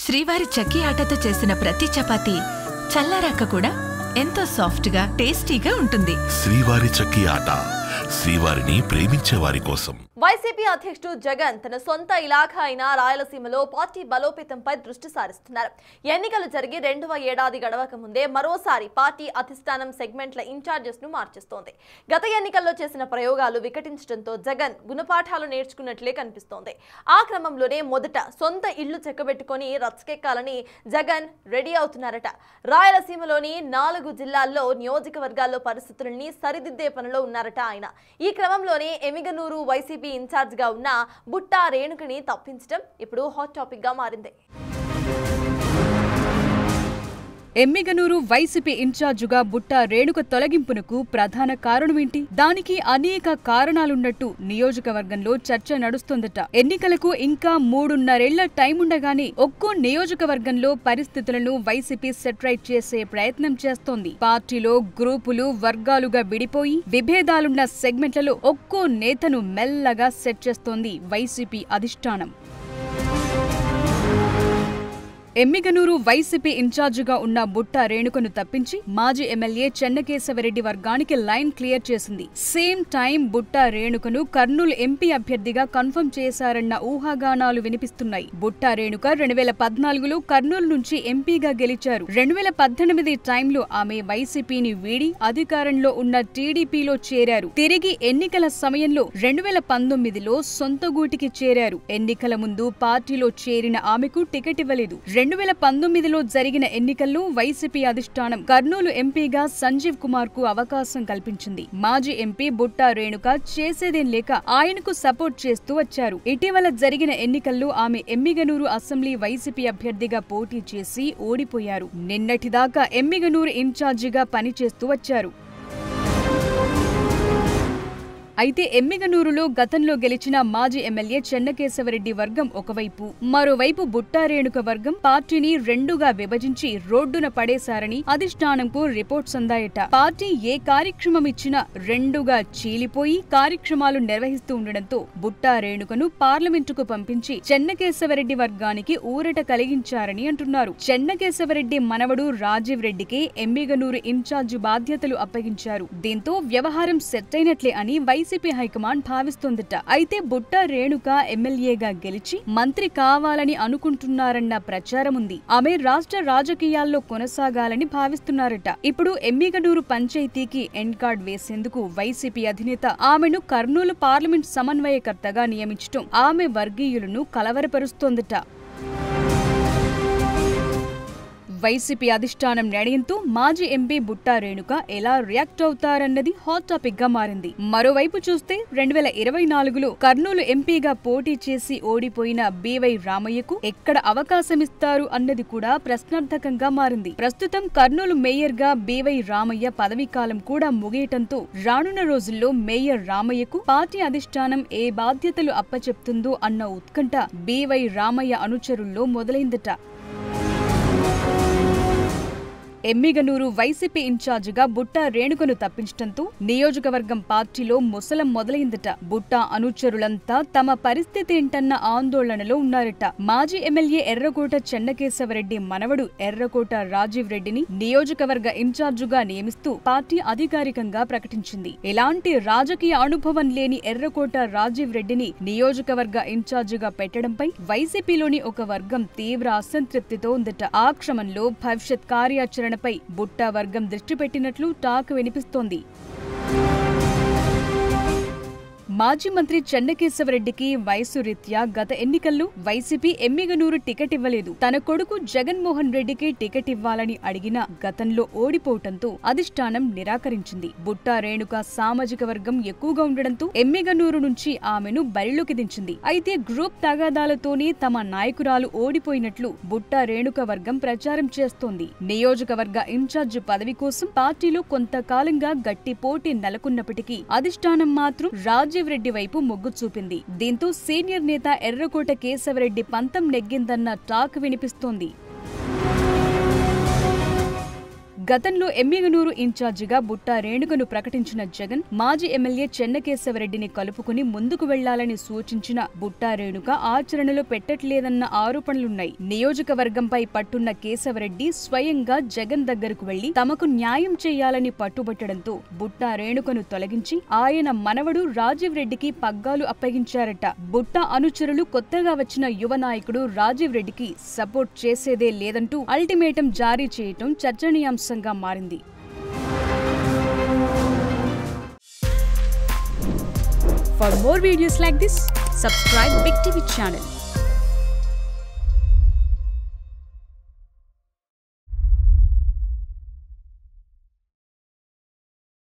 శ్రీవారి చక్కి ఆటతో చేసిన ప్రతి చపాతీ చల్లారాక కూడా ఎంతో సాఫ్ట్గా టేస్టీగా ఉంటుంది. శ్రీవారి చక్కి ఆట, శ్రీవారిని ప్రేమించే వారి కోసం. వైసీపీ అధ్యక్షుడు జగన్ తన సొంత ఇలాఖా అయిన రాయలసీమలో పార్టీ బలోపేతంపై దృష్టి సారిస్తున్నారు. ఎన్నికలు జరిగి 2వ ఏడాది గడవక ముందే మరోసారి పార్టీ అధిష్టానం సెగ్మెంట్ల ఇన్ఛార్జెస్ ను మార్చేస్తోంది. గత ఎన్నికల్లో చేసిన ప్రయోగాలు వికటించడంతో జగన్ గుణపాఠాలు నేర్చుకున్నట్లే కనిపిస్తోంది. ఆ క్రమంలోనే మొదట సొంత ఇళ్లు చెక్కబెట్టుకుని రచ్చకెక్కాలని జగన్ రెడీ అవుతున్నారట. రాయలసీమలోని 4 జిల్లాల్లో నియోజకవర్గాల్లో పరిస్థితుల్ని సరిదిద్దే పనిలో ఉన్నారట ఆయన. ఈ క్రమంలోనే ఎమిగనూరు వైసీపీ ఇన్ఛార్జ్ గా ఉన్న బుట్టా రేణుకని తప్పించడం ఇప్పుడు హాట్ టాపిక్ గా మారింది. ఎమ్మిగనూరు వైసీపీ ఇన్ఛార్జుగా బుట్టా రేణుక తొలగింపునకు ప్రధాన కారణమేంటి? దానికి అనేక కారణాలున్నట్టు నియోజకవర్గంలో చర్చ నడుస్తోందట. ఎన్నికలకు ఇంకా 3.5 టైం ఉండగానే ఒక్కో నియోజకవర్గంలో పరిస్థితులను వైసీపీ సెటరైట్ చేసే ప్రయత్నం చేస్తోంది. పార్టీలో గ్రూపులు వర్గాలుగా విడిపోయి విభేదాలున్న సెగ్మెంట్లలో ఒక్కో నేతను మెల్లగా సెట్ చేస్తోంది వైసీపీ అధిష్టానం. ఎమ్మిగనూరు వైసీపీ ఇన్ఛార్జిగా ఉన్న బుట్టా రేణుకను తప్పించి మాజీ ఎమ్మెల్యే చెన్నకేశవరెడ్డి వర్గానికి లైన్ క్లియర్ చేసింది. Same time Butta రేణుకను Kurnool MP అభ్యర్థిగా కన్ఫర్మ్ చేశారన్న ఊహాగానాలు వినిపిస్తున్నాయి. బుట్టా రేణుక 2014లో కర్నూలు నుంచి ఎంపీగా గెలిచారు. 2018 టైంలో ఆమె వైసీపీని వీడి అధికారంలో ఉన్న టీడీపీలో చేరారు. తిరిగి ఎన్నికల సమయంలో 2019లో సొంత గూటికి చేరారు. ఎన్నికల ముందు పార్టీలో చేరిన ఆమెకు టికెట్ ఇవ్వలేదు. 2019లో జరిగిన ఎన్నికల్లో వైసీపీ అధిష్టానం కర్నూలు ఎంపీగా సంజీవ్ కుమార్ కు అవకాశం కల్పించింది. మాజీ ఎంపీ బుట్టా రేణుక చేసేదేం లేక ఆయనకు సపోర్ట్ చేస్తూ వచ్చారు. ఇటీవల జరిగిన ఎన్నికల్లో ఆమె ఎమ్మిగనూరు అసెంబ్లీ వైసీపీ అభ్యర్థిగా పోటీ చేసి ఓడిపోయారు. నిన్నటిదాకా ఎమ్మిగనూరు ఇన్ఛార్జిగా పనిచేస్తూ వచ్చారు. అయితే ఎమ్మిగనూరులో గతంలో గెలిచిన మాజీ ఎమ్మెల్యే చెన్నకేశవరెడ్డి వర్గం ఒకవైపు, మరోవైపు బుట్టా రేణుక వర్గం పార్టీని రెండుగా విభజించి రోడ్డున పడేశారని అధిష్టానంకు రిపోర్ట్స్ అందాయట. పార్టీ ఏ కార్యక్రమం ఇచ్చినా రెండుగా చీలిపోయి కార్యక్రమాలు నిర్వహిస్తూ ఉండడంతో బుట్టా రేణుకను పార్లమెంటుకు పంపించి చెన్నకేశవరెడ్డి వర్గానికి ఊరట కలిగించారని అంటున్నారు. చెన్నకేశవరెడ్డి మనవడు రాజీవ్ రెడ్డికి ఎమ్మిగనూరు ఇన్ఛార్జి బాధ్యతలు అప్పగించారు. దీంతో వ్యవహారం సెట్ అయినట్లే అని వైసీపీ హైకమాండ్ భావిస్తోందట. అయితే బుట్టా రేణుక ఎమ్మెల్యేగా గెలిచి మంత్రి కావాలని అనుకుంటున్నారన్న ప్రచారం ఉంది. ఆమె రాష్ట్ర రాజకీయాల్లో కొనసాగాలని భావిస్తున్నారట. ఇప్పుడు ఎమ్మిగనూరు పంచాయతీకి ఎండ్ కార్డ్ వేసేందుకు వైసీపీ అధినేత ఆమెను కర్నూలు పార్లమెంట్ సమన్వయకర్తగా నియమించడం ఆమె వర్గీయులను కలవరపరుస్తోందట. వైసీపీ అధిష్టానం నిర్ణయంతో మాజీ ఎంపీ బుట్టా రేణుక ఎలా రియాక్ట్ అవుతారన్నది హాట్ టాపిక్ గా మారింది. మరోవైపు చూస్తే 2024లో కర్నూలు ఎంపీగా పోటీ చేసి ఓడిపోయిన బీవై రామయ్యకు ఎక్కడ అవకాశమిస్తారు అన్నది కూడా ప్రశ్నార్థకంగా మారింది. ప్రస్తుతం కర్నూలు మేయర్ గా బీవై రామయ్య పదవీకాలం కూడా ముగియటంతో రానున్న రోజుల్లో మేయర్ రామయ్యకు పార్టీ అధిష్టానం ఏ బాధ్యతలు అప్పచెప్తుందో అన్న ఉత్కంఠ బీవై రామయ్య అనుచరుల్లో మొదలైందట. ఎమ్మిగనూరు వైసీపీ ఇన్ఛార్జిగా బుట్టా రేణుకను తప్పించడంతో నియోజకవర్గం పార్టీలో ముసలం మొదలైందట. బుట్టా అనుచరులంతా తమ పరిస్థితి ఏంటన్న ఆందోళనలో ఉన్నారట. మాజీ ఎమ్మెల్యే ఎర్రకోట చెన్నకేశవరెడ్డి మనవడు ఎర్రకోట రాజీవ్ రెడ్డిని నియోజకవర్గ ఇన్ఛార్జిగా నియమిస్తూ పార్టీ అధికారికంగా ప్రకటించింది. ఎలాంటి రాజకీయ అనుభవం లేని ఎర్రకోట రాజీవ్ రెడ్డిని నియోజకవర్గ ఇన్ఛార్జిగా పెట్టడంపై వైసీపీలోని ఒక వర్గం తీవ్ర అసంతృప్తితో ఉందట. ఆ క్రమంలో భవిష్యత్ కార్యాచరణ పై బుట్టా వర్గం దృష్టి పెట్టినట్లు టాక్ వినిపిస్తోంది. మాజీ మంత్రి చెన్నకేశవరెడ్డికి వయసు రీత్యా గత ఎన్నికల్లో వైసీపీ ఎమ్మిగనూరు టికెట్ ఇవ్వలేదు. తన కొడుకు జగన్మోహన్ రెడ్డికి టికెట్ ఇవ్వాలని అడిగినా గతంలో ఓడిపోవటంతో అధిష్టానం నిరాకరించింది. బుట్టా రేణుక సామాజిక వర్గం ఎక్కువగా ఉండడంతో ఎమ్మిగనూరు నుంచి ఆమెను బరిలోకి దించింది. అయితే గ్రూప్ తగాదాలతోనే తమ నాయకురాలు ఓడిపోయినట్లు బుట్టా రేణుక వర్గం ప్రచారం చేస్తోంది. నియోజకవర్గ ఇన్ఛార్జ్ పదవి కోసం పార్టీలో కొంతకాలంగా గట్టి పోటీ నెలకొన్నప్పటికీ అధిష్టానం మాత్రం రాజీవ్ రెడ్డి వైపు మొగ్గు చూపింది. దీంతో సీనియర్ నేత ఎర్రకోట కేశవరెడ్డి పంతం నెగ్గిందన్న టాక్ వినిపిస్తోంది. గతంలో ఎమ్మిగనూరు ఇన్ఛార్జిగా బుట్టా రేణుకను ప్రకటించిన జగన్ మాజీ ఎమ్మెల్యే చెన్నకేశవరెడ్డిని కలుపుకుని ముందుకు వెళ్లాలని సూచించిన బుట్టా రేణుక ఆచరణలో పెట్టట్లేదన్న ఆరోపణలున్నాయి. నియోజకవర్గంపై పట్టున్న కేశవరెడ్డి స్వయంగా జగన్ దగ్గరకు వెళ్లి తమకు న్యాయం చేయాలని పట్టుబట్టడంతో బుట్టా రేణుకను తొలగించి ఆయన మనవడు రాజీవ్ రెడ్డికి పగ్గాలు అప్పగించారట. బుట్టా అనుచరులు కొత్తగా వచ్చిన యువ నాయకుడు రాజీవ్ రెడ్డికి సపోర్ట్ చేసేదే లేదంటూ అల్టిమేటం జారీ చేయటం చర్చనీయాంశంగా మారింది. For more videos like this, subscribe Big TV channel.